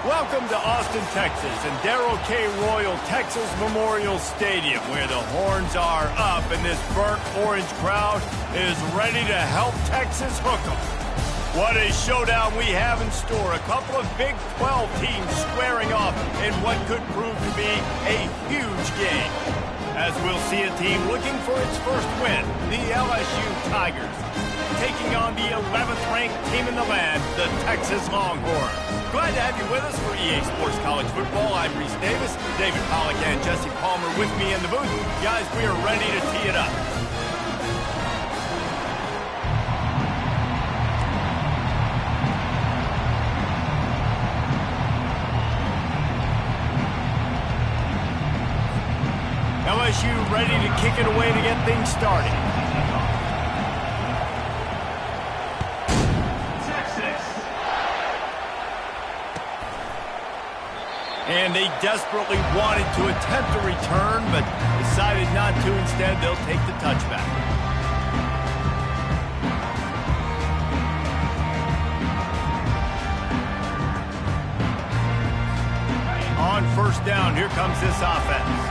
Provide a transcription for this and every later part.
Welcome to Austin, Texas, and Darrell K. Royal Texas Memorial Stadium, where the horns are up and this burnt orange crowd is ready to help Texas hook 'em. What a showdown we have in store. A couple of Big 12 teams squaring off in what could prove to be a huge game. As we'll see a team looking for its first win, the LSU Tigers, taking on the 11th-ranked team in the land, the Texas Longhorns. Glad to have you with us for EA Sports College Football. I'm Reese Davis, David Pollack and Jesse Palmer with me in the booth. Guys, we are ready to tee it up. LSU ready to kick it away to get things started. And they desperately wanted to attempt a return, but decided not to. Instead, they'll take the touchback. On first down, here comes this offense.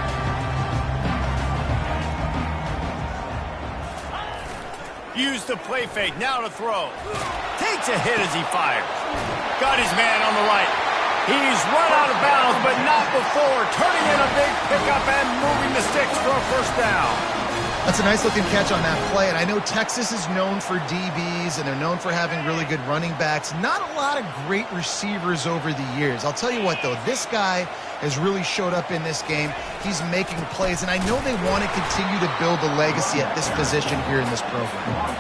Use the play fake, now to throw. Takes a hit as he fires. Got his man on the right. He's run out of bounds, but not before turning in a big pickup and moving the sticks for a first down. That's a nice-looking catch on that play, and I know Texas is known for DBs, and they're known for having really good running backs. Not a lot of great receivers over the years. I'll tell you what, though, this guy has really showed up in this game. He's making plays, and I know they want to continue to build a legacy at this position here in this program.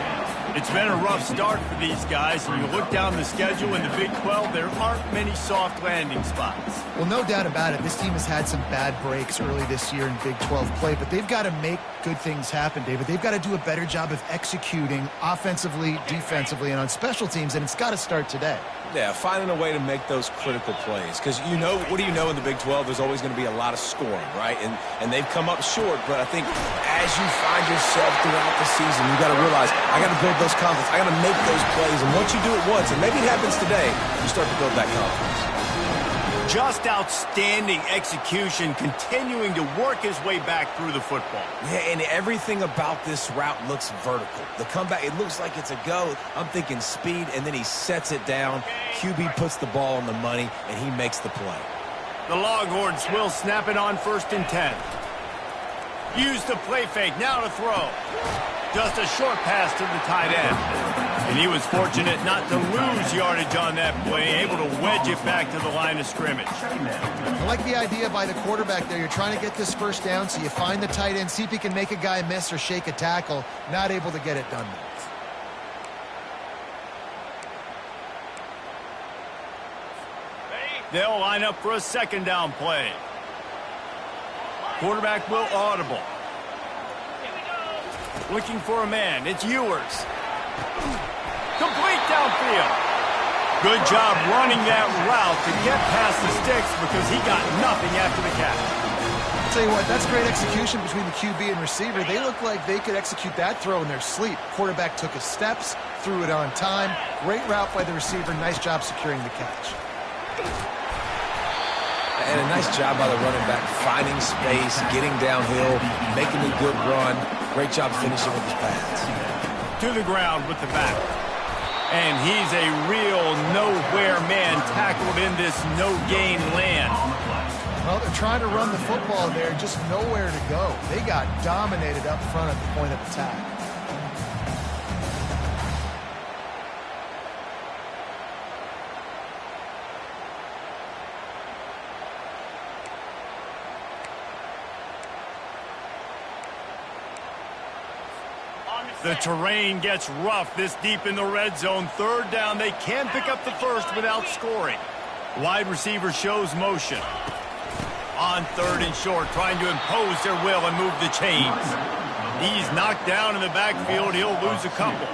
It's been a rough start for these guys, and you look down the schedule in the Big 12, there aren't many soft landing spots. Well, no doubt about it. This team has had some bad breaks early this year in Big 12 play, but they've got to make good things happen, David. They've got to do a better job of executing offensively, defensively, and on special teams, and it's got to start today. Yeah, finding a way to make those critical plays. Because, you know, what do you know in the Big 12? There's always going to be a lot of scoring, right? And they've come up short, but I think as you find yourself throughout the season, you got to realize, I got to build those confidence. I got to make those plays. And once you do it once, and maybe it happens today, you start to build that confidence. Just outstanding execution, continuing to work his way back through the football. Yeah, and everything about this route looks vertical. The comeback, it looks like it's a go. I'm thinking speed, and then he sets it down. QB puts the ball on the money, and he makes the play. The Longhorns will snap it on 1st and 10. Use the play fake, now to throw. Just a short pass to the tight end. And he was fortunate not to lose yardage on that play, able to wedge it back to the line of scrimmage. I like the idea by the quarterback there. You're trying to get this first down, so you find the tight end, see if he can make a guy miss or shake a tackle. Not able to get it done. They'll line up for a 2nd down play. Quarterback will audible. Looking for a man. It's Ewers. Complete downfield. Good job running that route to get past the sticks because he got nothing after the catch. I'll tell you what, that's great execution between the QB and receiver. They look like they could execute that throw in their sleep. Quarterback took his steps, threw it on time. Great route by the receiver. Nice job securing the catch. And a nice job by the running back, finding space, getting downhill, making a good run. Great job finishing with his pads. To the ground with the back. And he's a real nowhere man tackled in this no-gain land. Well, they're trying to run the football there, just nowhere to go. They got dominated up front at the point of attack. The terrain gets rough this deep in the red zone. 3rd down, they can pick up the first without scoring. Wide receiver shows motion. On 3rd and short, trying to impose their will and move the chains. He's knocked down in the backfield. He'll lose a couple.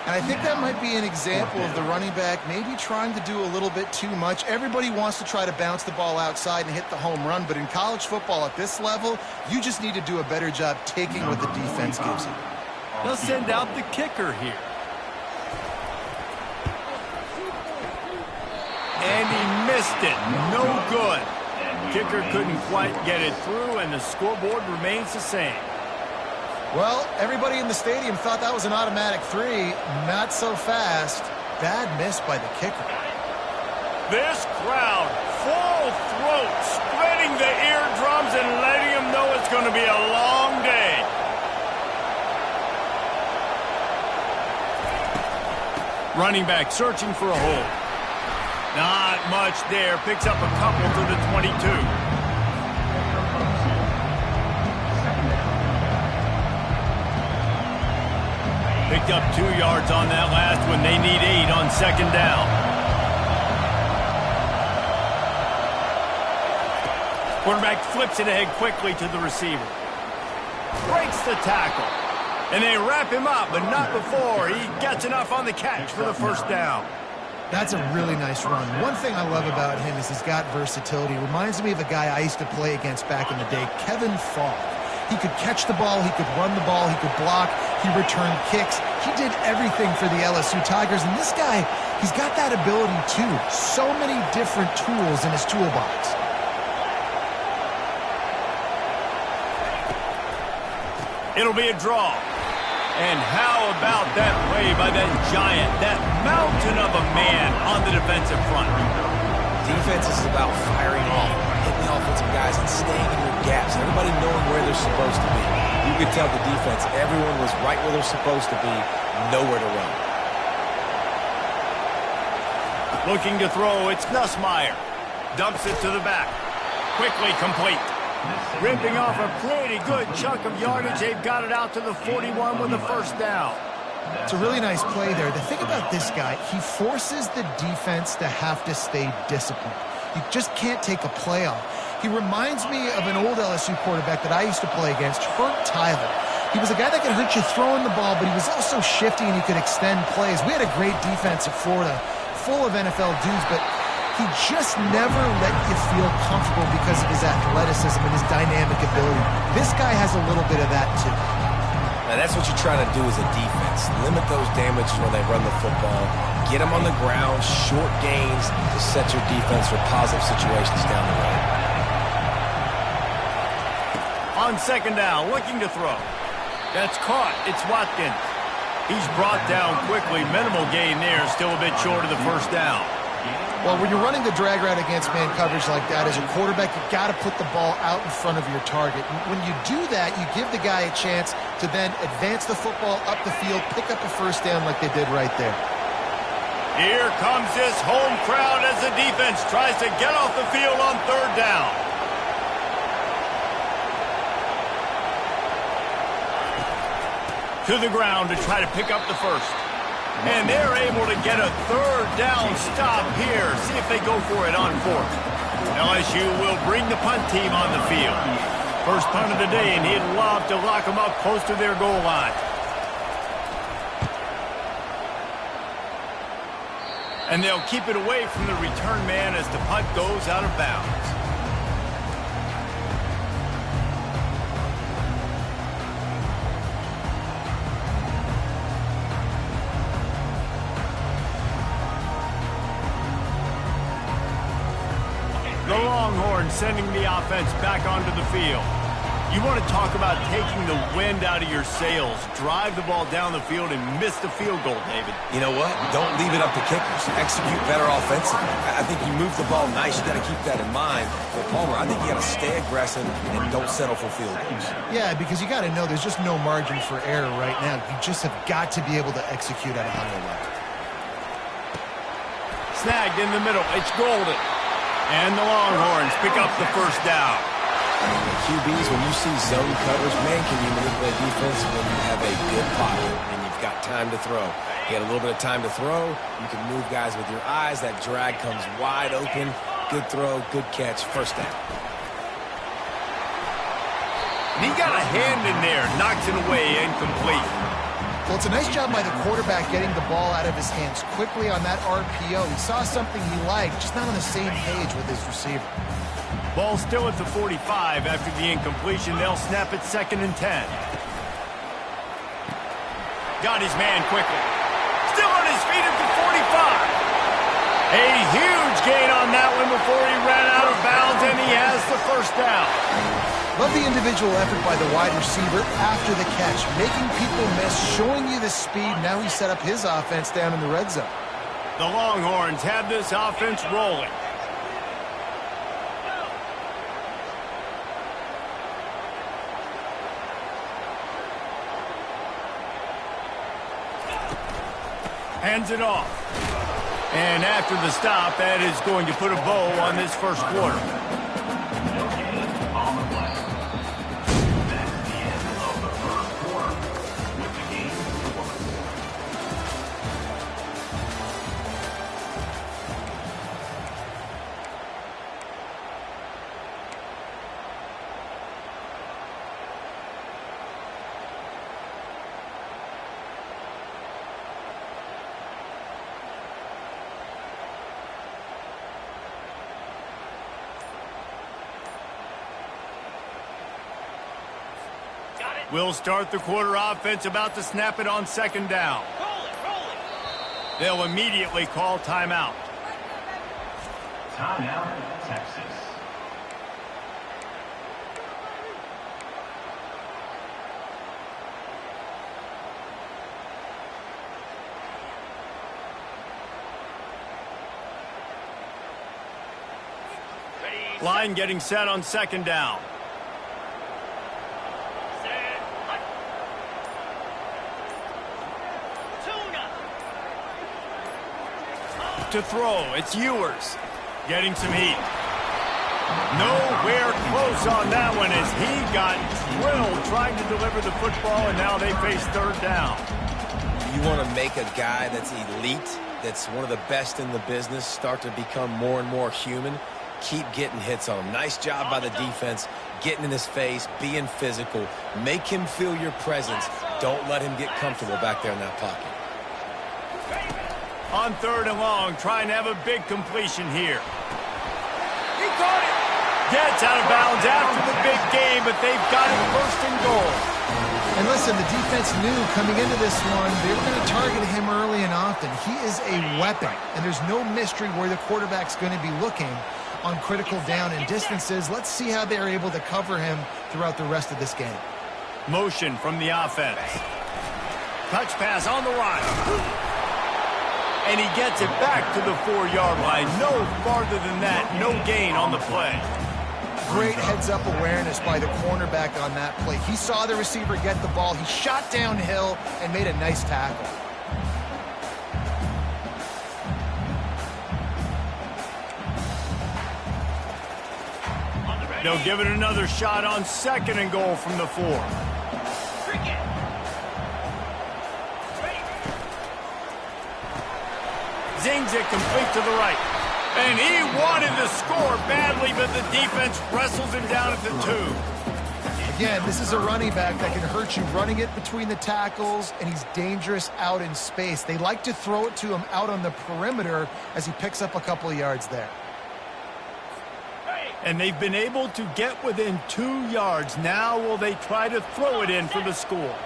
And I think that might be an example of the running back maybe trying to do a little bit too much. Everybody wants to try to bounce the ball outside and hit the home run, but in college football at this level, you just need to do a better job taking what the defense gives you. They'll send out the kicker here. and he missed it. No good. Kicker couldn't quite get it through, and the scoreboard remains the same. Well, everybody in the stadium thought that was an automatic 3. Not so fast. Bad miss by the kicker. This crowd, full throat, spreading the eardrums and letting them know it's going to be a long day. Running back searching for a hole. Not much there. Picks up a couple to the 22. Picked up 2 yards on that last one. They need 8 on second down. Quarterback flips it ahead quickly to the receiver. Breaks the tackle. And they wrap him up, but not before he gets enough on the catch for the first down. That's a really nice run. One thing I love about him is he's got versatility. Reminds me of a guy I used to play against back in the day, Kevin Falk. He could catch the ball, he could run the ball, he could block, he returned kicks. He did everything for the LSU Tigers, and this guy, he's got that ability too. So many different tools in his toolbox. It'll be a draw. And how about that play by that giant, that mountain of a man on the defensive front? Defense is about firing off, hitting the offensive guys and staying in your gaps. Everybody knowing where they're supposed to be. You could tell the defense, everyone was right where they're supposed to be, nowhere to run. Looking to throw, it's Nussmeier. Dumps it to the back. Quickly complete. Ripping off a pretty good chunk of yardage. They've got it out to the 41 with the first down. It's a really nice play there. The thing about this guy, he forces the defense to have to stay disciplined. You just can't take a play off. He reminds me of an old LSU quarterback that I used to play against, Herb Tyler. He was a guy that could hurt you throwing the ball, but he was also shifty and he could extend plays. We had a great defense at Florida, full of NFL dudes, but he just never let you feel comfortable because of his athleticism and his dynamic ability. This guy has a little bit of that too. Now that's what you're trying to do as a defense. Limit those damage when they run the football. Get them on the ground, short gains to set your defense for positive situations down the road. On second down, looking to throw. That's caught. It's Watkins. He's brought down quickly. Minimal gain there. Still a bit short of the first down. Well, when you're running the drag route against man coverage like that, as a quarterback, you've got to put the ball out in front of your target. And when you do that, you give the guy a chance to then advance the football up the field, pick up a first down like they did right there. Here comes this home crowd as the defense tries to get off the field on third down. To the ground to try to pick up the first. And they're able to get a third down stop here. See if they go for it on fourth. LSU will bring the punt team on the field. First punt of the day, and he'd love to lock them up close to their goal line. And they'll keep it away from the return man as the punt goes out of bounds. The Longhorns sending the offense back onto the field. You want to talk about taking the wind out of your sails. Drive the ball down the field and miss the field goal, David. You know what? Don't leave it up to kickers. Execute better offensively. I think you move the ball nice. You got to keep that in mind. But Palmer, I think you got to stay aggressive and don't settle for field goals. Yeah, because you got to know there's just no margin for error right now. You just have got to be able to execute at a higher level. Snagged in the middle. It's Golden. And the Longhorns pick up the first down. QBs, when you see zone coverage, man, can you manipulate defense when you have a good pocket and you've got time to throw. You get a little bit of time to throw. You can move guys with your eyes. That drag comes wide open. Good throw, good catch, first down. And he got a hand in there, knocks it away, incomplete. Well, it's a nice job by the quarterback getting the ball out of his hands quickly on that RPO. He saw something he liked, just not on the same page with his receiver. Ball still at the 45 after the incompletion. They'll snap it 2nd and 10. Got his man quickly. Still on his feet at the 45. A huge gain on that one before he ran out of bounds, and he has the first down. Love the individual effort by the wide receiver after the catch, making people miss, showing you the speed. Now he set up his offense down in the red zone. The Longhorns have this offense rolling. Hands it off. And after the stop, that is going to put a bow on this first quarter. We'll start the quarter offense, about to snap it on second down. They'll immediately call timeout. Timeout, Texas. Line getting set on second down. To throw, it's Ewers. Getting some heat. Nowhere close on that one as he got drilled trying to deliver the football, and now they face third down. You want to make a guy that's elite, that's one of the best in the business, start to become more and more human. Keep getting hits on him. Nice job by the defense, getting in his face, being physical. Make him feel your presence. Don't let him get comfortable back there in that pocket. On third and long, trying to have a big completion here. He caught it. Gets out of bounds after the big game, but they've got it first and goal. And listen, the defense knew coming into this one, they were going to target him early and often. He is a weapon, and there's no mystery where the quarterback's going to be looking on critical down and distances. Let's see how they're able to cover him throughout the rest of this game. Motion from the offense. Touch pass on the run. And he gets it back to the 4-yard line. No farther than that. No gain on the play. Great heads-up awareness by the cornerback on that play. He saw the receiver get the ball. He shot downhill and made a nice tackle. They'll give it another shot on second and goal from the 4. Zings it complete to the right. And he wanted to score badly, but the defense wrestles him down at the 2. Again, this is a running back that can hurt you running it between the tackles, and he's dangerous out in space. They like to throw it to him out on the perimeter as he picks up a couple of yards there. And they've been able to get within 2 yards. Now will they try to throw it in for the score?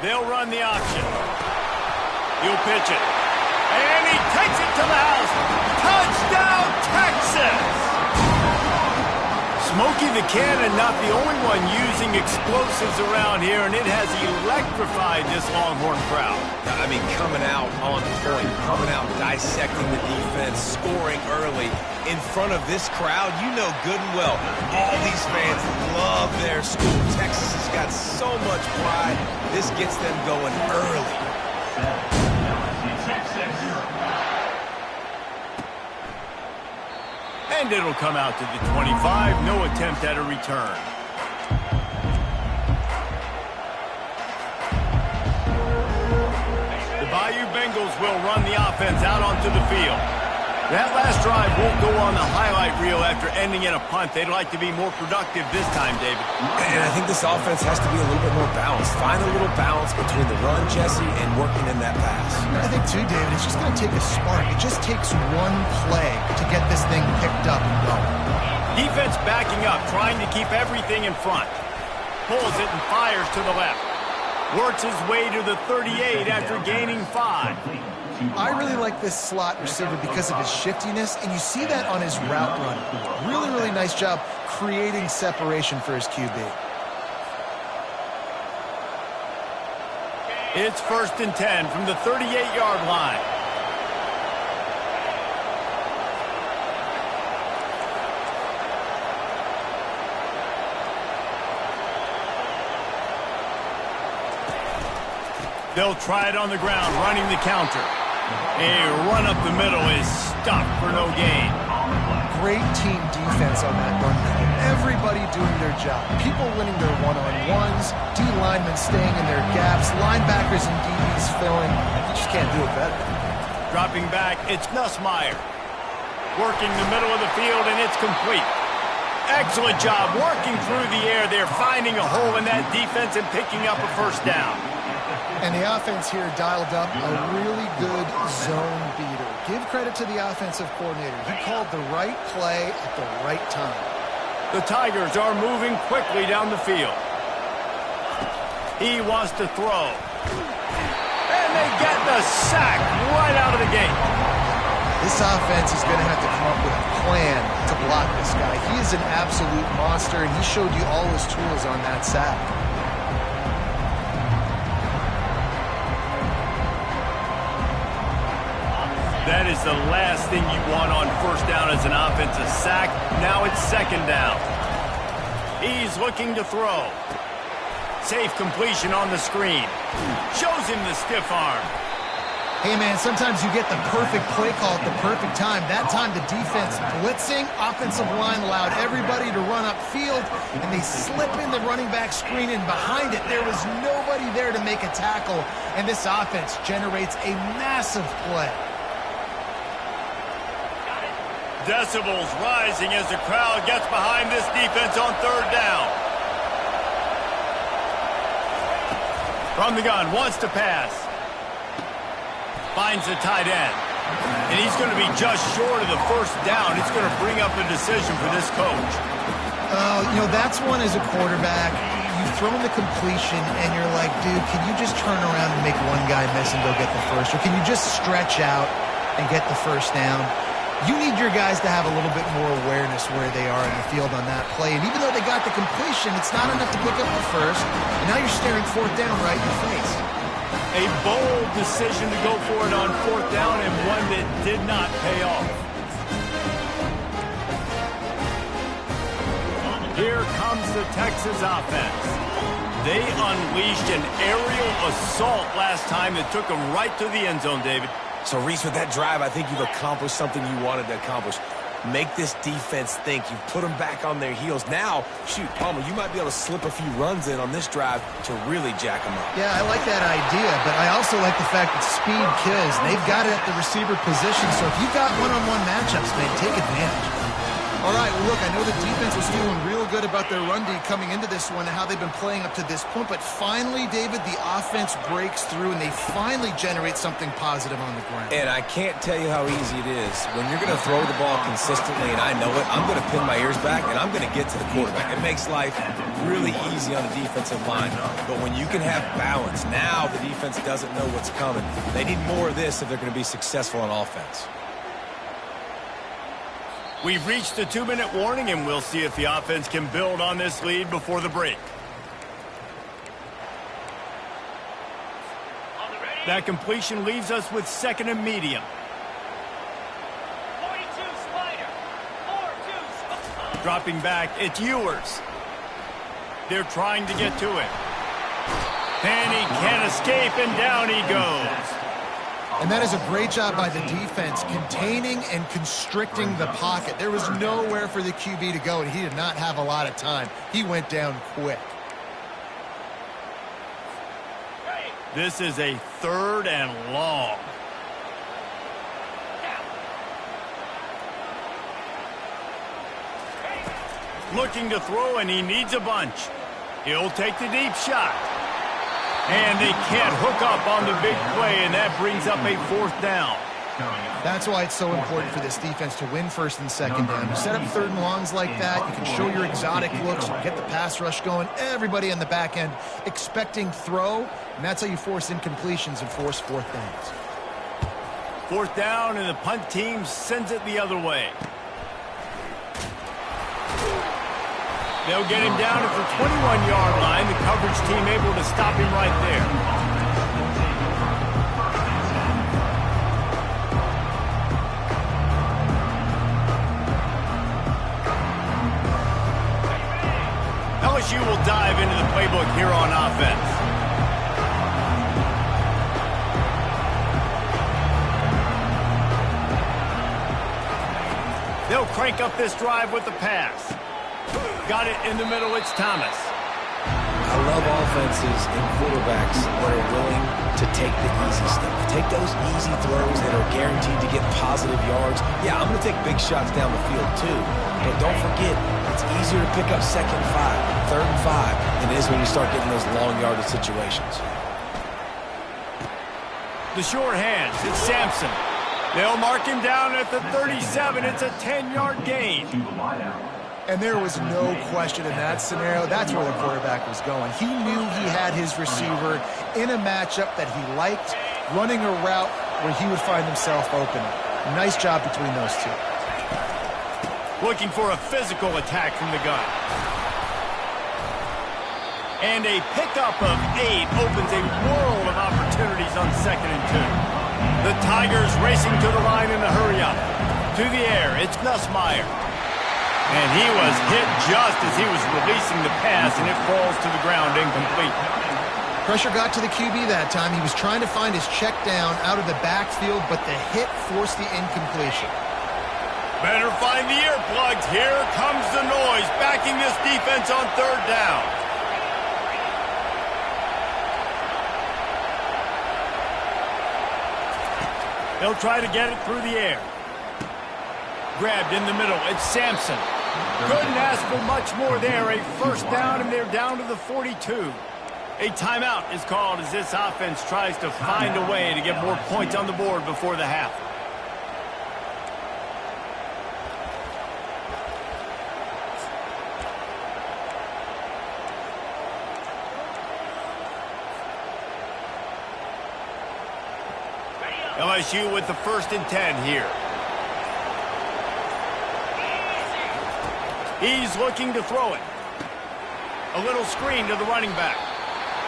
They'll run the option. He'll pitch it. And he takes it to the house. Touchdown, Texas! Smokey the Cannon not the only one using explosives around here, and it has electrified this Longhorn crowd. I mean, coming out on point, coming out dissecting the defense, scoring early in front of this crowd. You know good and well, all these fans love their school. Texas has got so much pride. This gets them going early. And it'll come out to the 25. No attempt at a return. The Bayou Bengals will run the offense out onto the field. That last drive won't go on the highlight reel after ending in a punt. They'd like to be more productive this time, David. And I think this offense has to be a little bit more balanced. Find a little balance between the run, Jesse, and working in that pass. I think, too, David, it's just going to take a spark. It just takes one play to get this thing picked up and going. Defense backing up, trying to keep everything in front. Pulls it and fires to the left. Works his way to the 38 after gaining 5. I really like this slot receiver because of his shiftiness, and you see that on his route running. Really, really nice job creating separation for his QB. It's 1st and 10 from the 38-yard line. They'll try it on the ground, running the counter. A run up the middle is stopped for no gain. Great team defense on that run play. Everybody doing their job. People winning their one-on-ones, D linemen staying in their gaps, linebackers and DBs filling. You just can't do it better. Dropping back, it's Nussmeier. Working the middle of the field, and it's complete. Excellent job working through the air. They're finding a hole in that defense and picking up a first down. And the offense here dialed up a really good zone beater. Give credit to the offensive coordinator. He called the right play at the right time. The Tigers are moving quickly down the field. He wants to throw. And they get the sack right out of the gate. This offense is going to have to come up with a plan to block this guy. He is an absolute monster, and he showed you all his tools on that sack. That is the last thing you want on first down as an offensive sack. Now it's 2nd down. He's looking to throw. Safe completion on the screen. Shows him the stiff arm. Hey, man, sometimes you get the perfect play call at the perfect time. That time the defense blitzing, offensive line allowed everybody to run upfield, and they slip in the running back screen, and behind it there was nobody there to make a tackle, and this offense generates a massive play. Decibels rising as the crowd gets behind this defense on 3rd down. From the gun, wants to pass. Finds the tight end. And he's going to be just short of the first down. It's going to bring up a decision for this coach. You know, that's one as a quarterback. You've thrown the completion, and you're like, dude, can you just turn around and make one guy miss and go get the first? Or can you just stretch out and get the first down? You need your guys to have a little bit more awareness where they are in the field on that play. And even though they got the completion, it's not enough to pick up the first. And now you're staring 4th down right in your face. A bold decision to go for it on 4th down, and one that did not pay off. Here comes the Texas offense. They unleashed an aerial assault last time that took them right to the end zone, David. So, Reese, with that drive, I think you've accomplished something you wanted to accomplish. Make this defense think. You've put them back on their heels. Now, shoot, Palmer, you might be able to slip a few runs in on this drive to really jack them up. Yeah, I like that idea, but I also like the fact that speed kills. And they've got it at the receiver position, so if you've got one-on-one matchups, man, take advantage. All right, well, look, I know the defense was feeling real good about their run D coming into this one and how they've been playing up to this point, but finally, David, the offense breaks through and they finally generate something positive on the ground. And I can't tell you how easy it is. When you're going to throw the ball consistently, and I know it, I'm going to pin my ears back and I'm going to get to the quarterback. It makes life really easy on the defensive line. But when you can have balance, now the defense doesn't know what's coming. They need more of this if they're going to be successful on offense. We've reached the 2-minute warning, and we'll see if the offense can build on this lead before the break. That completion leaves us with 2nd and medium. 42 Spider. 4-2. Dropping back, it's Ewers. They're trying to get to it. And he can't escape, and down he goes. And that is a great job by the defense, containing and constricting the pocket. There was nowhere for the QB to go, and he did not have a lot of time. He went down quick. This is a 3rd and long. Looking to throw, and he needs a bunch. He'll take the deep shot. And they can't hook up on the big play, and that brings up a 4th down. That's why it's so important for this defense to win 1st and 2nd down. You set up 3rd and longs like that, you can show your exotic looks, you get the pass rush going, everybody on the back end expecting throw, and that's how you force incompletions and force 4th downs. 4th down, and the punt team sends it the other way. They'll get him down at the 21-yard line. The coverage team able to stop him right there. LSU will dive into the playbook here on offense. They'll crank up this drive with the pass. Got it in the middle, it's Thomas. I love offenses and quarterbacks that are willing to take the easy stuff. Take those easy throws that are guaranteed to get positive yards. Yeah, I'm going to take big shots down the field too. But don't forget, it's easier to pick up 2nd and 5, 3rd and 5 than it is when you start getting those long yardage situations. The short hands, it's Sampson. They'll mark him down at the 37. It's a 10-yard gain. And there was no question in that scenario. That's where the quarterback was going. He knew he had his receiver in a matchup that he liked, running a route where he would find himself open. Nice job between those two. Looking for a physical attack from the gun. And a pickup of 8 opens a world of opportunities on 2nd and 2. The Tigers racing to the line in a hurry-up. To the air, it's Nussmeier. And he was hit just as he was releasing the pass, and it falls to the ground incomplete. Pressure got to the QB that time. He was trying to find his check down out of the backfield, but the hit forced the incompletion. Better find the earplugs. Here comes the noise, backing this defense on 3rd down. They'll try to get it through the air. Grabbed in the middle. It's Sampson. Couldn't ask for much more there. A 1st down, and they're down to the 42. A timeout is called as this offense tries to find a way to get more points on the board before the half. LSU with the 1st and 10 here. He's looking to throw it. A little screen to the running back.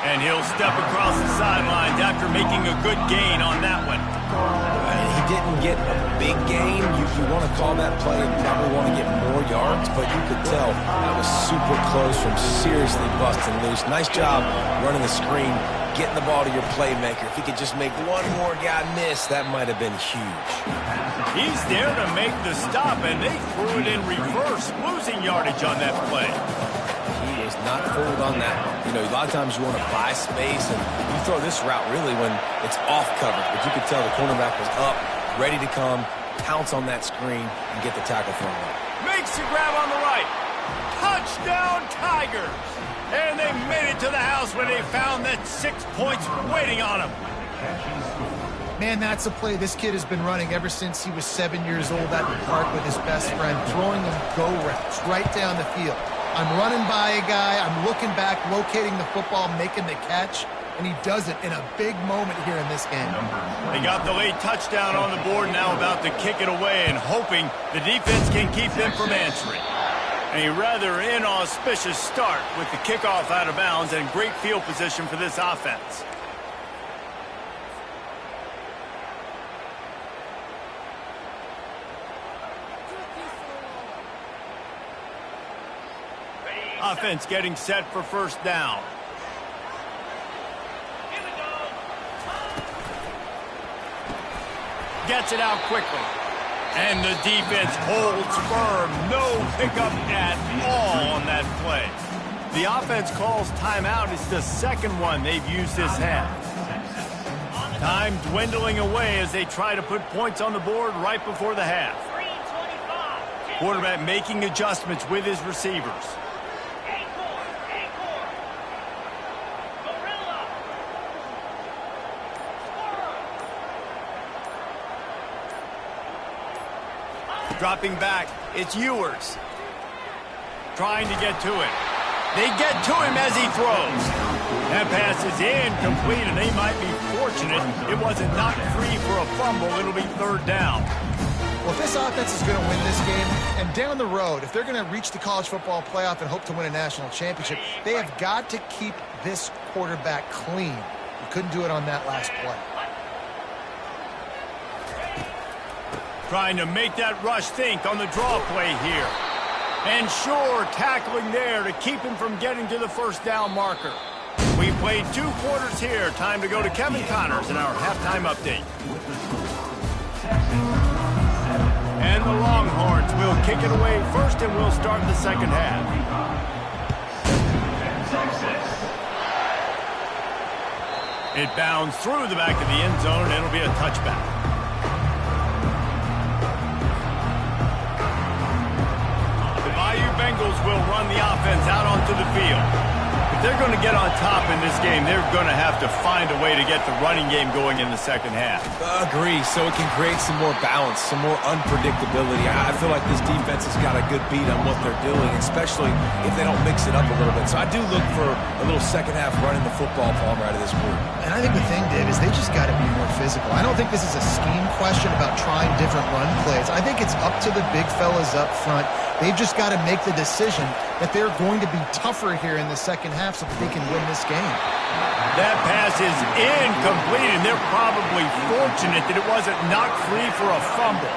And he'll step across the sidelines after making a good gain on that one. He didn't get a big gain. You want to call that play and probably want to get more yards, but you could tell that was super close from seriously busting loose. Nice job running the screen, getting the ball to your playmaker. If he could just make one more guy miss, that might have been huge. He's there to make the stop, and they threw it in reverse, losing yardage on that play. He was not fooled on that. You know, a lot of times you want to buy space, and you throw this route really when it's off coverage, but you could tell the cornerback was up, ready to come, pounce on that screen, and get the tackle from him. Makes the grab on the right. Touchdown, Tigers! And they made it to the house when they found that 6 points waiting on them. Man, that's a play this kid has been running ever since he was 7 years old at the park with his best friend, throwing him go routes right down the field. I'm running by a guy, I'm looking back, locating the football, making the catch, and he does it in a big moment here in this game. They got the late touchdown on the board, now about to kick it away and hoping the defense can keep them from answering. A rather inauspicious start with the kickoff out of bounds and great field position for this offense. Offense getting set for 1st down. Gets it out quickly. And the defense holds firm. No pickup at all on that play. The offense calls timeout. It's the 2nd one they've used this half. Time dwindling away as they try to put points on the board right before the half. Quarterback making adjustments with his receivers. Dropping back, it's Ewers. Trying to get to him. They get to him as he throws. That pass is incomplete, and they might be forced unfortunate it wasn't knocked free for a fumble. It'll be third down. Well, if this offense is going to win this game, and down the road, if they're going to reach the college football playoff and hope to win a national championship, they have got to keep this quarterback clean. You couldn't do it on that last play. Trying to make that rush think on the draw play here. And sure, tackling there to keep him from getting to the first down marker. We played 2 quarters here. Time to go to Kevin Connors in our halftime update. And the Longhorns will kick it away first, and we'll start the second half. It bounds through the back of the end zone, and it'll be a touchback. Bengals will run the offense out onto the field. If they're going to get on top in this game, they're going to have to find a way to get the running game going in the second half. Agree, so it can create some more balance, some more unpredictability. I feel like this defense has got a good beat on what they're doing, especially if they don't mix it up a little bit. So I do look for a little second half running the football from out of this group. And I think the thing, Dave, is they just got to be more physical. I don't think this is a scheme question about trying different run plays. I think it's up to the big fellas up front. They've just got to make the decision that they're going to be tougher here in the second half so that they can win this game. That pass is incomplete, and they're probably fortunate that it wasn't knocked free for a fumble.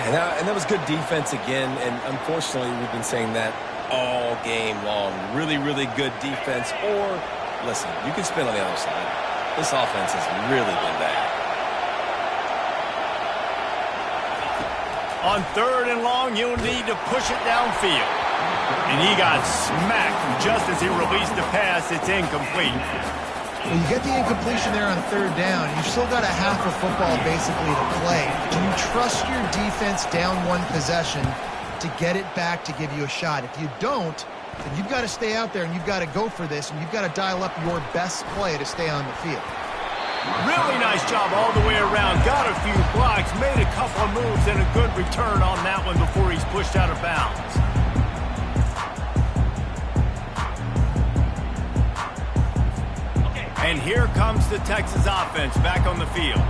And that was good defense again, and unfortunately we've been saying that all game long. Really, really good defense. Or, listen, you can spin on the other side. This offense has really been bad. On third and long, you'll need to push it downfield. And he got smacked just as he released the pass. It's incomplete. Well, you get the incompletion there on third down. You've still got a half of football basically to play. Do you trust your defense down one possession to get it back to give you a shot? If you don't, then you've got to stay out there and you've got to go for this, and you've got to dial up your best play to stay on the field. Really nice job all the way around. Got a few blocks, made a couple of moves, and a good return on that one before he's pushed out of bounds. And here comes the Texas offense back on the field.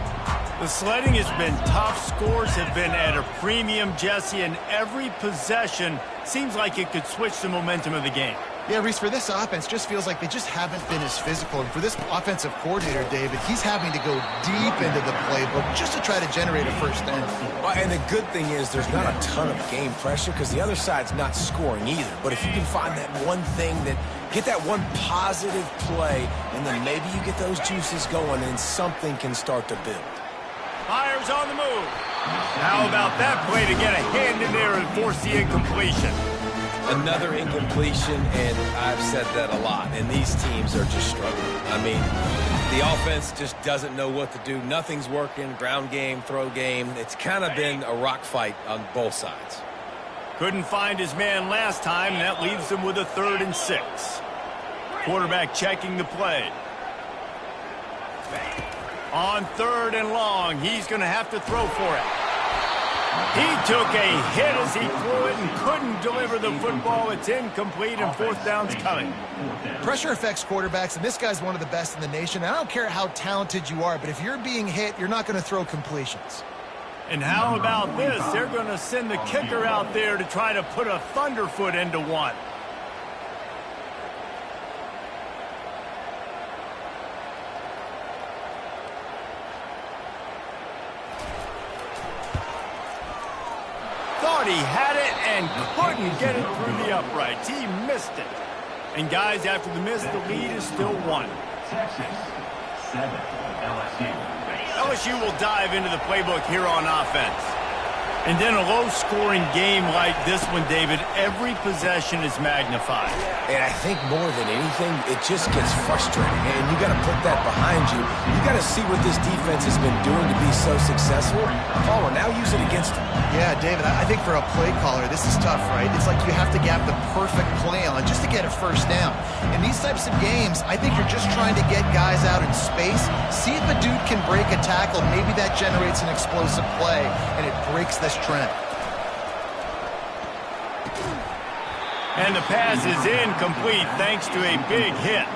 The sledding has been tough. Scores have been at a premium, Jesse, and every possession seems like it could switch the momentum of the game. Yeah, Reese, for this offense, just feels like they just haven't been as physical. And for this offensive coordinator, David, he's having to go deep into the playbook just to try to generate a first down. Well, and the good thing is there's not a ton of game pressure because the other side's not scoring either. But if you can find that one thing that get that one positive play, and then maybe you get those juices going and something can start to build. Fires on the move. How about that play to get a hand in there and force the incompletion? Another incompletion, and I've said that a lot, and these teams are just struggling. I mean, the offense just doesn't know what to do. Nothing's working, ground game, throw game. It's kind of been a rock fight on both sides. Couldn't find his man last time, and that leaves him with a 3rd and 6. Quarterback checking the play. On 3rd and long, he's going to have to throw for it. He took a hit as he threw it and couldn't deliver the football. It's incomplete, and 4th down's coming. Pressure affects quarterbacks, and this guy's one of the best in the nation. I don't care how talented you are, but if you're being hit, you're not going to throw completions. And how about this? They're going to send the kicker out there to try to put a thunderfoot into one. Thought he had it and couldn't get it through the uprights. He missed it. And guys, after the miss, the lead is still 1. Texas 7, LSU. LSU will dive into the playbook here on offense. And in a low-scoring game like this one, David, every possession is magnified. And I think more than anything, it just gets frustrating. And you got to put that behind you. You got to see what this defense has been doing to be so successful. Caller, now use it against them. Yeah, David, I think for a play caller, this is tough, right? It's like you have to get the perfect play on just to get a first down. In these types of games, I think you're just trying to get guys out in space, see if a dude can break a tackle. Maybe that generates an explosive play, and it breaks this trend. And the pass is incomplete thanks to a big hit.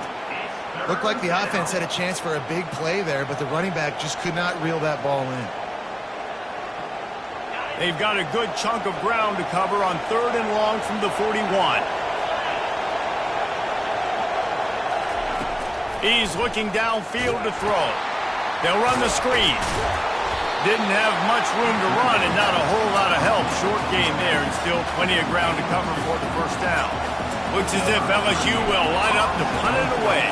Looked like the offense had a chance for a big play there, but the running back just could not reel that ball in. They've got a good chunk of ground to cover on 3rd and long from the 41. He's looking downfield to throw. They'll run the screen. Didn't have much room to run and not a whole lot of help. Short gain there and still plenty of ground to cover for the first down. Looks as if LSU will line up to punt it away.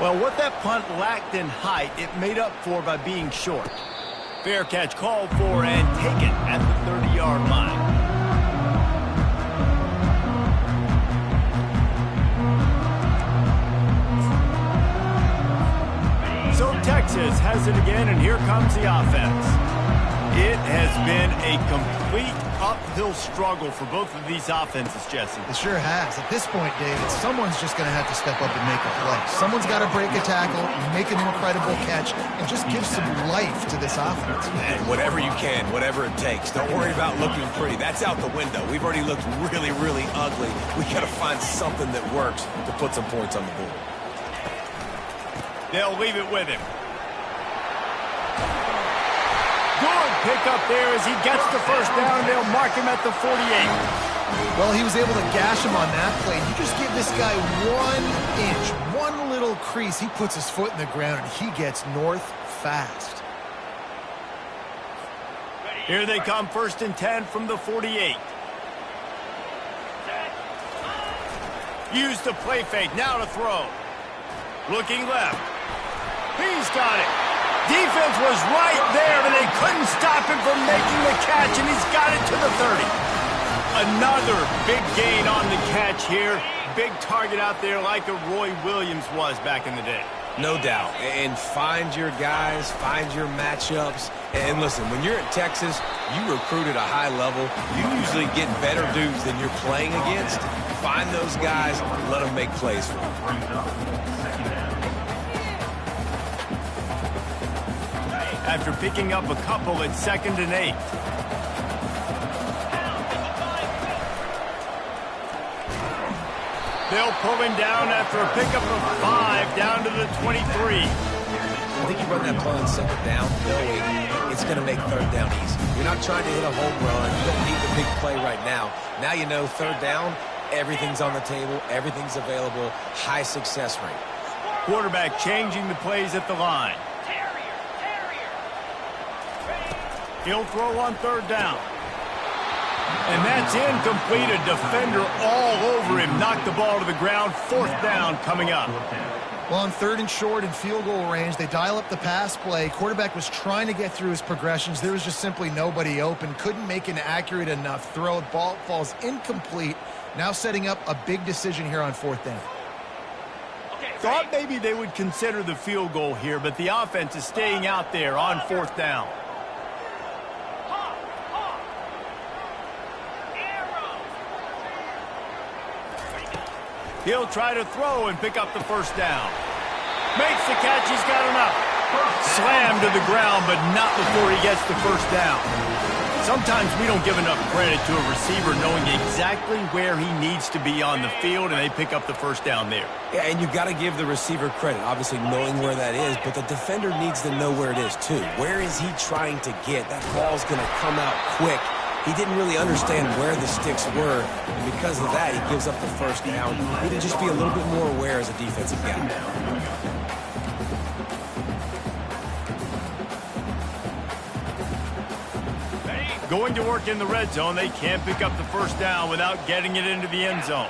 Well, what that punt lacked in height, it made up for by being short. Fair catch called for and taken at the 30-yard line. So Texas has it again, and here comes the offense. It has been a complete uphill struggle for both of these offenses, Jesse. It sure has. At this point, David, someone's just going to have to step up and make a play. Someone's got to break a tackle, make an incredible catch, and just give some life to this offense. And whatever you can, whatever it takes. Don't worry about looking pretty. That's out the window. We've already looked really, really ugly. We got to find something that works to put some points on the board. They'll leave it with him. Good pick up there as he gets the first down. They'll mark him at the 48. Well, he was able to gash him on that play. You just give this guy 1 inch, one little crease. He puts his foot in the ground, and he gets north fast. Here they come, 1st and 10 from the 48. Use the play fake. Now to throw. Looking left. He's got it. Defense was right there, but they couldn't stop him from making the catch, and he's got it to the 30. Another big gain on the catch here. Big target out there like a Roy Williams was back in the day. No doubt. And find your guys, find your matchups. And listen, when you're at Texas, you recruit at a high level. You usually get better dudes than you're playing against. Find those guys, let them make plays for you. After picking up a couple at 2nd and 8. They'll pull him down after a pickup of 5 down to the 23. I think you run that play on 2nd down, knowing it's going to make 3rd down easy. You're not trying to hit a home run. You don't need the big play right now. Now you know 3rd down, everything's on the table, everything's available, high success rate. Quarterback changing the plays at the line. He'll throw on 3rd down. And that's incomplete. A defender all over him. Knocked the ball to the ground. 4th down coming up. Well, on 3rd and short and field goal range, they dial up the pass play. Quarterback was trying to get through his progressions. There was just simply nobody open. Couldn't make an accurate enough throw. Ball falls incomplete. Now setting up a big decision here on 4th down. Thought maybe they would consider the field goal here, but the offense is staying out there on 4th down. He'll try to throw and pick up the first down. Makes the catch. He's got enough. Slammed to the ground, but not before he gets the first down. Sometimes we don't give enough credit to a receiver knowing exactly where he needs to be on the field, and they pick up the first down there. Yeah, and you've got to give the receiver credit, obviously knowing where that is, but the defender needs to know where it is too. Where is he trying to get? That ball's going to come out quick. He didn't really understand where the sticks were, and because of that, he gives up the first down. He need to just be a little bit more aware as a defensive guy. Going to work in the red zone. They can't pick up the first down without getting it into the end zone.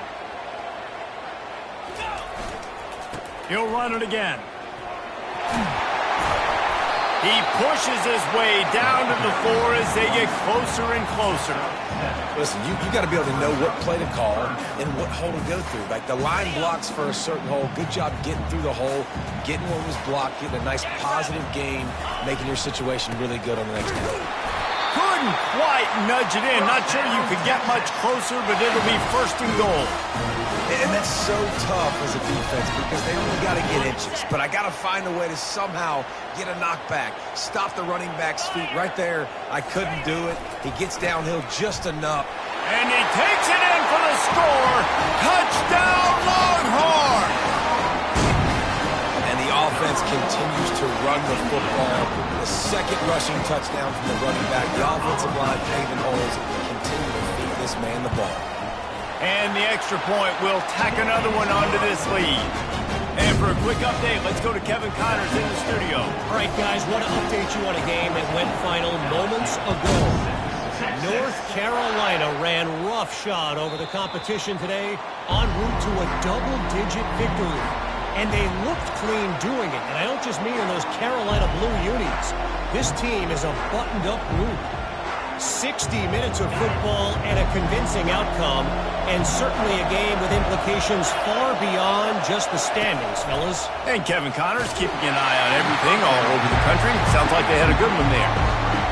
He'll run it again. He pushes his way down to the 4 as they get closer and closer. Listen, you got to be able to know what play to call and what hole to go through. Like the line blocks for a certain hole. Good job getting through the hole, getting what was blocked, getting a nice positive gain, making your situation really good on the next play. Couldn't quite nudge it in. Not sure you could get much closer, but it'll be 1st and goal. And that's so tough as a defense because they really got to get inches. But I got to find a way to somehow get a knockback, stop the running back's feet right there. I couldn't do it. He gets downhill just enough. And he takes it in for the score. Touchdown, Longhorn! continues to run the football. The second rushing touchdown from the running back. The offensive line paving holes. Continue to feed this man the ball. And the extra point will tack another one onto this lead. And for a quick update, let's go to Kevin Connors in the studio. All right, guys, want to update you on a game that went final moments ago. North Carolina ran roughshod over the competition today en route to a double-digit victory. And they looked clean doing it. And I don't just mean in those Carolina blue unis. This team is a buttoned-up group. 60 minutes of football and a convincing outcome, and certainly a game with implications far beyond just the standings, fellas. And Kevin Connors keeping an eye on everything all over the country. Sounds like they had a good one there.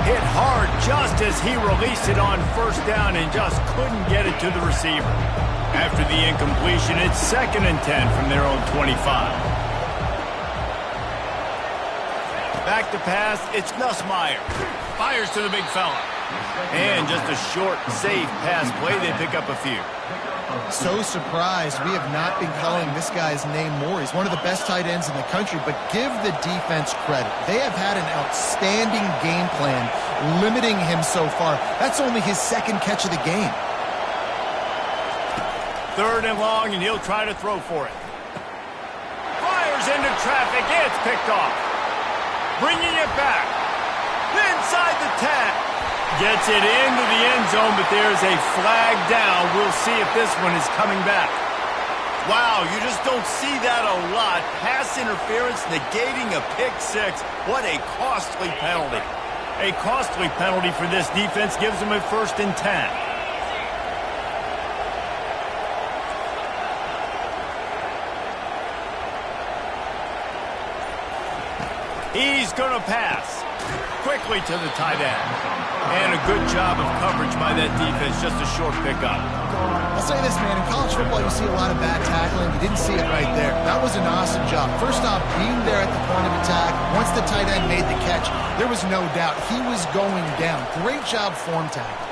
Hit hard just as he released it on first down and just couldn't get it to the receiver. After the incompletion, it's 2nd and 10 from their own 25. Back to pass, it's Nussmeier. Fires to the big fella. And just a short, safe pass play. They pick up a few. So surprised we have not been calling this guy's name more. He's one of the best tight ends in the country, but give the defense credit. They have had an outstanding game plan limiting him so far. That's only his 2nd catch of the game. 3rd and long, and he'll try to throw for it. Fires into traffic. It's picked off. Bringing it back. Inside the 10. Gets it into the end zone, but there's a flag down. We'll see if this one is coming back. Wow, you just don't see that a lot. Pass interference negating a pick 6. What a costly penalty. A costly penalty for this defense gives them a 1st and 10. He's going to pass. Quickly to the tight end. And a good job of coverage by that defense. Just a short pickup. I'll say this, man. In college football, you see a lot of bad tackling. You didn't see it right there. That was an awesome job. First off, being there at the point of attack. Once the tight end made the catch, there was no doubt he was going down. Great job form tackle.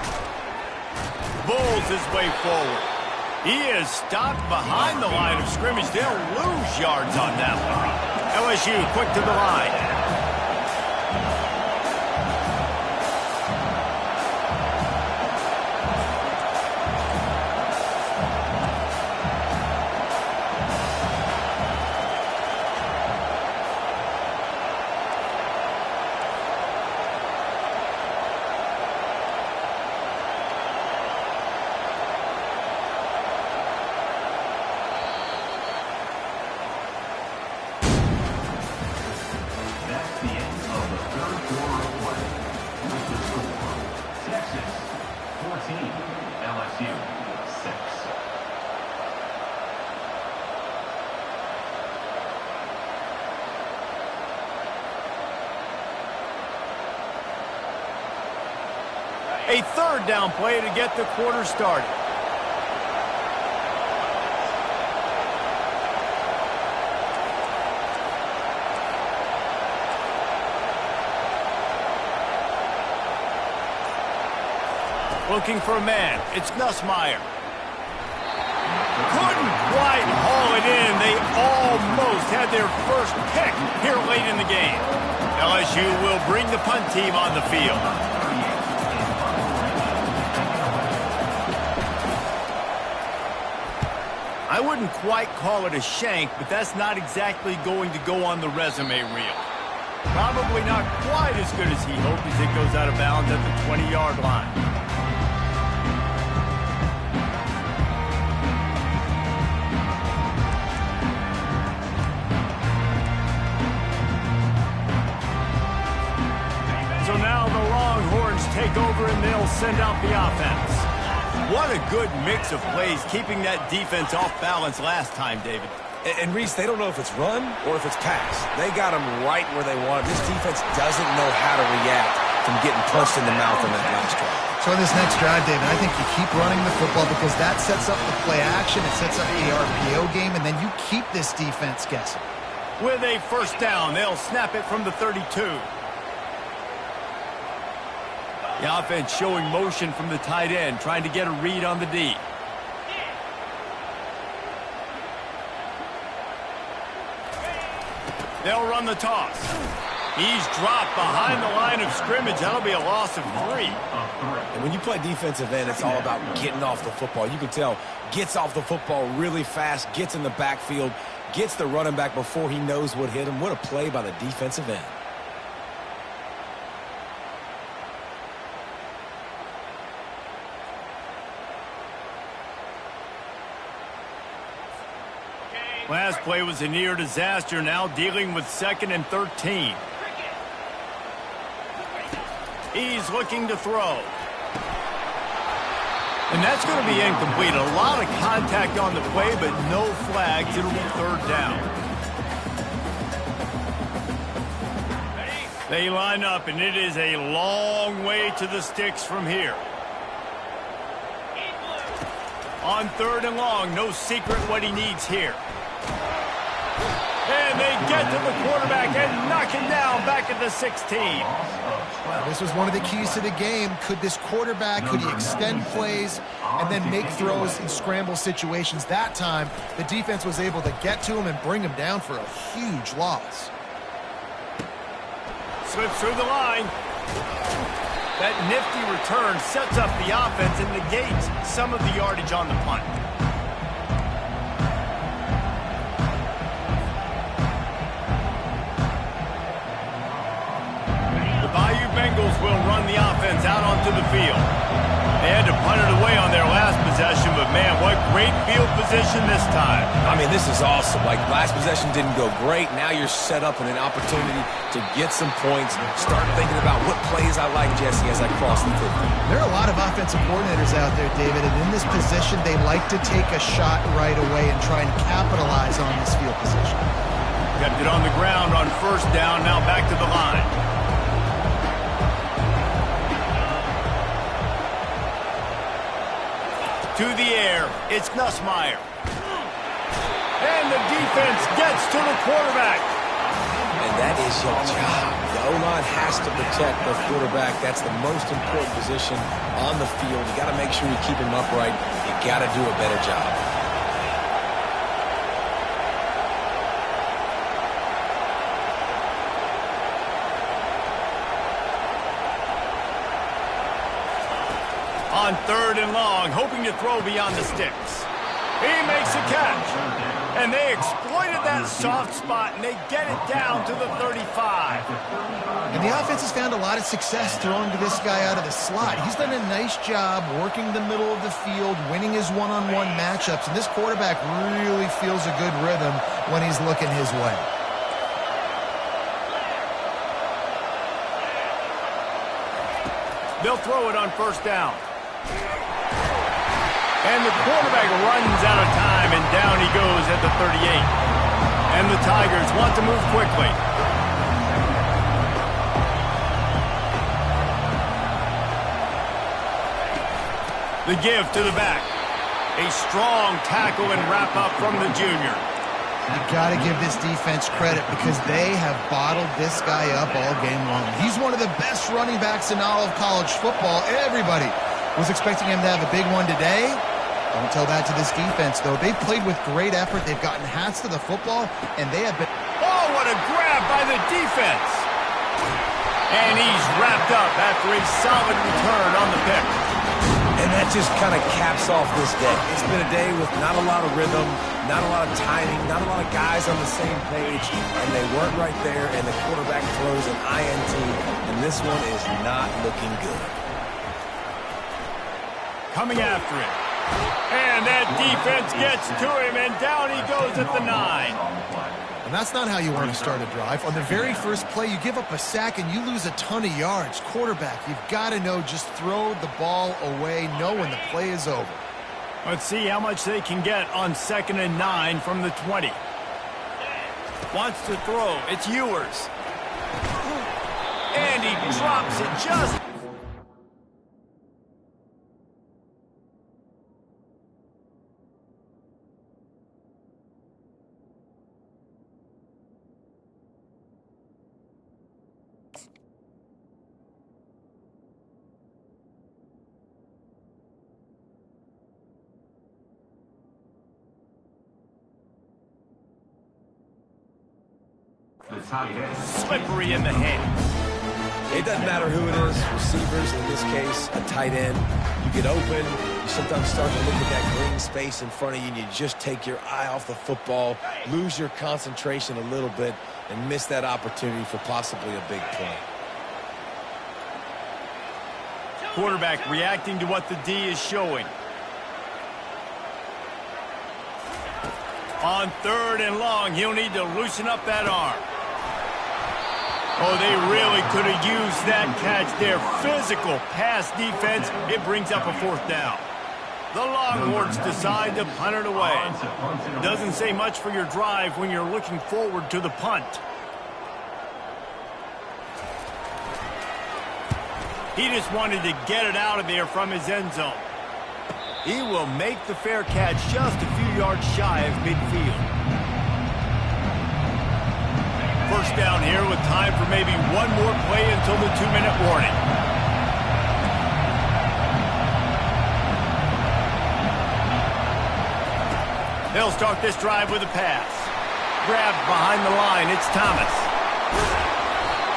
Bulls his way forward. He is stopped behind the line of scrimmage. They'll lose yards on that one. LSU quick to the line. A 3rd down play to get the quarter started. Looking for a man. It's Nussmeier. Couldn't quite haul it in. They almost had their first pick here late in the game. LSU will bring the punt team on the field. I wouldn't quite call it a shank, but that's not exactly going to go on the resume reel. Probably not quite as good as he hoped as it goes out of bounds at the 20-yard line. So now the Longhorns take over and they'll send out the offense. What a good mix of plays, keeping that defense off balance last time, David. And Reese, they don't know if it's run or if it's pass. They got them right where they want them. This defense doesn't know how to react from getting punched in the mouth on that last drive. So in this next drive, David, I think you keep running the football because that sets up the play action, it sets up the RPO game, and then you keep this defense guessing. With a 1st down, they'll snap it from the 32. The offense showing motion from the tight end, trying to get a read on the D. They'll run the toss. He's dropped behind the line of scrimmage. That'll be a loss of 3. And when you play defensive end, it's all about getting off the football. You can tell, gets off the football really fast, gets in the backfield, gets the running back before he knows what hit him. What a play by the defensive end. Last play was a near disaster, now dealing with 2nd and 13. He's looking to throw. And that's going to be incomplete. A lot of contact on the play, but no flags. It'll be 3rd down. They line up, and it is a long way to the sticks from here. On 3rd and long, no secret what he needs here. And they get to the quarterback and knock him down back at the 16. This was one of the keys to the game. Could this quarterback, could he extend plays and then make throws in scramble situations? That time, the defense was able to get to him and bring him down for a huge loss. Slips through the line. That nifty return sets up the offense and negates some of the yardage on the punt. Bengals will run the offense out onto the field. They had to punt it away on their last possession, but man, what great field position this time. I mean, this is awesome. Like, last possession didn't go great. Now you're set up in an opportunity to get some points. Start thinking about what plays I like, Jesse, as I cross the field. There are a lot of offensive coordinators out there, David, and in this position, they like to take a shot right away and try and capitalize on this field position. Kept it on the ground on 1st down, now back to the line. To the air, it's Nussmeier. And the defense gets to the quarterback. And that is your job. The O-line has to protect the quarterback. That's the most important position on the field. You got to make sure you keep him upright. You got to do a better job. On 3rd and long, hoping to throw beyond the sticks. He makes a catch. And they exploited that soft spot, and they get it down to the 35. And the offense has found a lot of success throwing to this guy out of the slot. He's done a nice job working the middle of the field, winning his one-on-one matchups, and this quarterback really feels a good rhythm when he's looking his way. They'll throw it on 1st down. And the quarterback runs out of time, and down he goes at the 38. And the Tigers want to move quickly. The give to the back. A strong tackle and wrap up from the junior. You got to give this defense credit because they have bottled this guy up all game long. He's one of the best running backs in all of college football. Everybody was expecting him to have a big one today. Don't tell that to this defense, though. They've played with great effort. They've gotten hats to the football, and they have been... Oh, what a grab by the defense! And he's wrapped up after a solid return on the pick. And that just kind of caps off this day. It's been a day with not a lot of rhythm, not a lot of timing, not a lot of guys on the same page, and they weren't right there, and the quarterback throws an INT, and this one is not looking good. Coming after him. And that defense gets to him, and down he goes at the 9. And that's not how you want to start a drive. On the very first play, you give up a sack and you lose a ton of yards. Quarterback, you've got to know, just throw the ball away, know when the play is over. Let's see how much they can get on 2nd and 9 from the 20. Wants to throw. It's Ewers. And he drops it just... The Slippery in the hands. It doesn't matter who it is, receivers, in this case, a tight end. You get open, you sometimes start to look at that green space in front of you, and you just take your eye off the football, lose your concentration a little bit, and miss that opportunity for possibly a big play. Quarterback reacting to what the D is showing. On 3rd and long, he'll need to loosen up that arm. Oh, they really could have used that catch there. Physical pass defense. It brings up a 4th down. The Longhorns decide to punt it away. Doesn't say much for your drive when you're looking forward to the punt. He just wanted to get it out of there from his end zone. He will make the fair catch just a few yards shy of midfield. First down here with time for maybe one more play until the 2-minute warning. They'll start this drive with a pass. Grabbed behind the line, it's Thomas.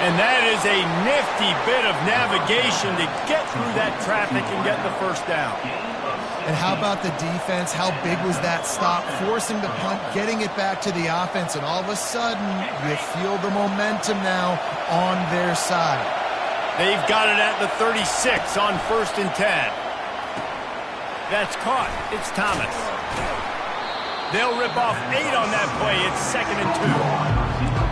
And that is a nifty bit of navigation to get through that traffic and get the first down. And how about the defense? How big was that stop? Forcing the punt, getting it back to the offense, and all of a sudden, you feel the momentum now on their side. They've got it at the 36 on 1st and 10. That's caught. It's Thomas. They'll rip off 8 on that play. It's 2nd and 2.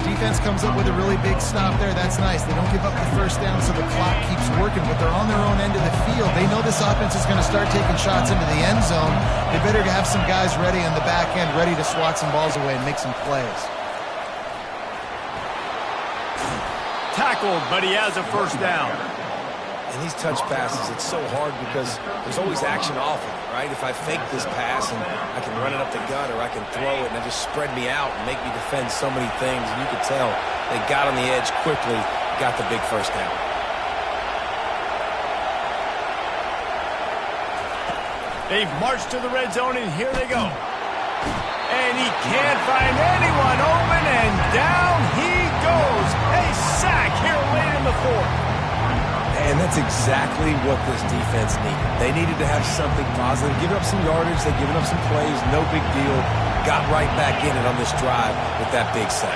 Defense comes up with a really big stop there. That's nice. They don't give up the first down, so the clock keeps working, but they're on their own end of the field. They know this offense is going to start taking shots into the end zone. They better have some guys ready on the back end, ready to swat some balls away and make some plays. Tackled, but he has a first down. And these touch passes, it's so hard because there's always action off of it, right? If I fake this pass and I can run it up the gut or I can throw it and it just spread me out and make me defend so many things. And you could tell they got on the edge quickly, got the big first down. They've marched to the red zone, and here they go. And he can't find anyone open, and down he goes. A sack here late in the 4th. And that's exactly what this defense needed. They needed to have something positive. Giving up some yardage, they've given up some plays, no big deal. Got right back in it on this drive with that big sack.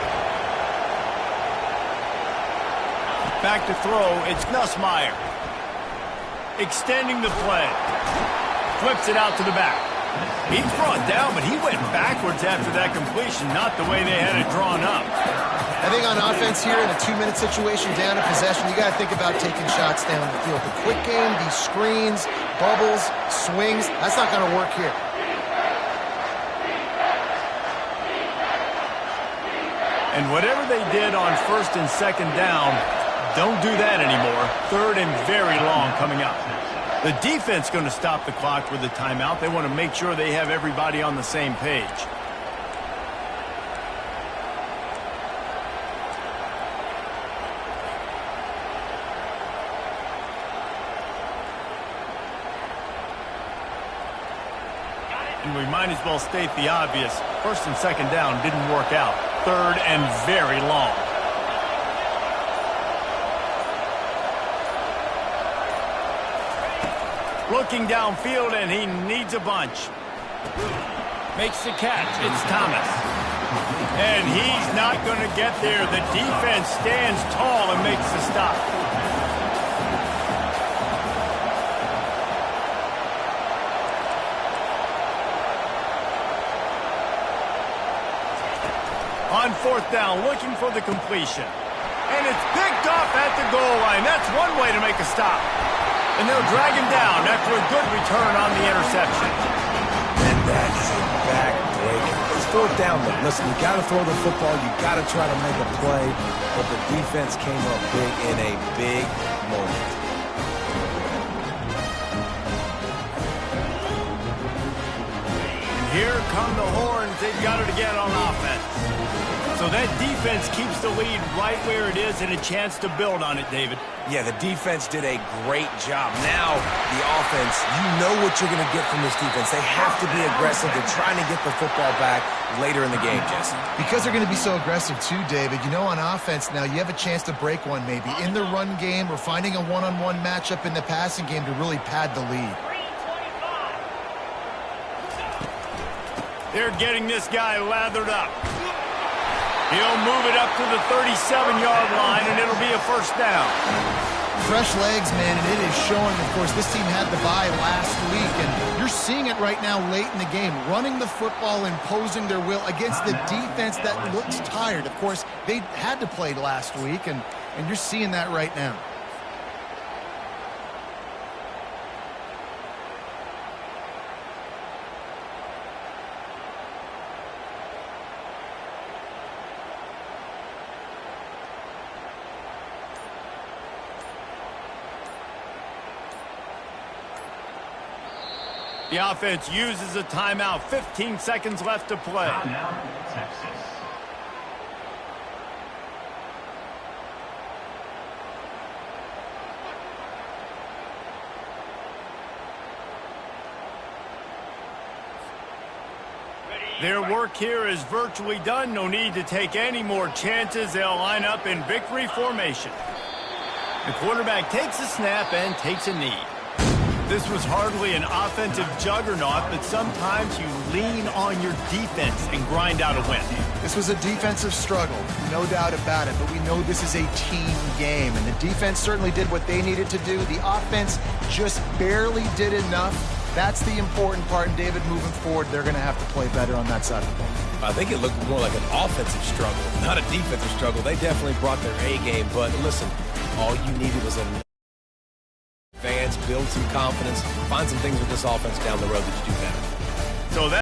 Back to throw, it's Nussmeier. Extending the play. Flips it out to the back. He's brought down, but he went backwards after that completion, not the way they had it drawn up. I think on offense here in a 2-minute situation, down in possession, you got to think about taking shots down the field. The quick game, these screens, bubbles, swings, that's not going to work here. And whatever they did on 1st and 2nd down, don't do that anymore. 3rd and very long coming up. The defense going to stop the clock with a timeout. They want to make sure they have everybody on the same page. And we might as well state the obvious. 1st and 2nd down didn't work out. 3rd and very long. Looking downfield, and he needs a bunch. Makes the catch. It's Thomas. And he's not going to get there. The defense stands tall and makes the stop. On 4th down, looking for the completion. And it's picked off at the goal line. That's one way to make a stop. And they'll drag him down after a good return on the interception. And that's a backbreaker. It's 4th down, though. Listen, you got to throw the football. You got to try to make a play. But the defense came up big in a big moment. Here come the horns. They've got it again on offense. So that defense keeps the lead right where it is and a chance to build on it, David. Yeah, the defense did a great job. Now, the offense, you know what you're going to get from this defense. They have to be aggressive. They're trying to get the football back later in the game, Jesse. Because they're going to be so aggressive too, David, you know, on offense now, you have a chance to break one maybe in the run game or finding a one-on-one matchup in the passing game to really pad the lead. They're getting this guy lathered up. He'll move it up to the 37-yard line, and it'll be a first down. Fresh legs, man, and it is showing. Of course, this team had the bye last week, and you're seeing it right now late in the game, running the football, imposing their will against the defense that looks tired. Of course, they had to play last week, and you're seeing that right now. The offense uses a timeout. 15 seconds left to play. Now, Texas. Their work here is virtually done. No need to take any more chances. They'll line up in victory formation. The quarterback takes a snap and takes a knee. This was hardly an offensive juggernaut, but sometimes you lean on your defense and grind out a win. This was a defensive struggle, no doubt about it, but we know this is a team game, and the defense certainly did what they needed to do. The offense just barely did enough. That's the important part, and David, moving forward, they're going to have to play better on that side of the ball. I think it looked more like an offensive struggle, not a defensive struggle. They definitely brought their A game, but listen, all you needed was a fans, build some confidence, find some things with this offense down the road that you do better. So that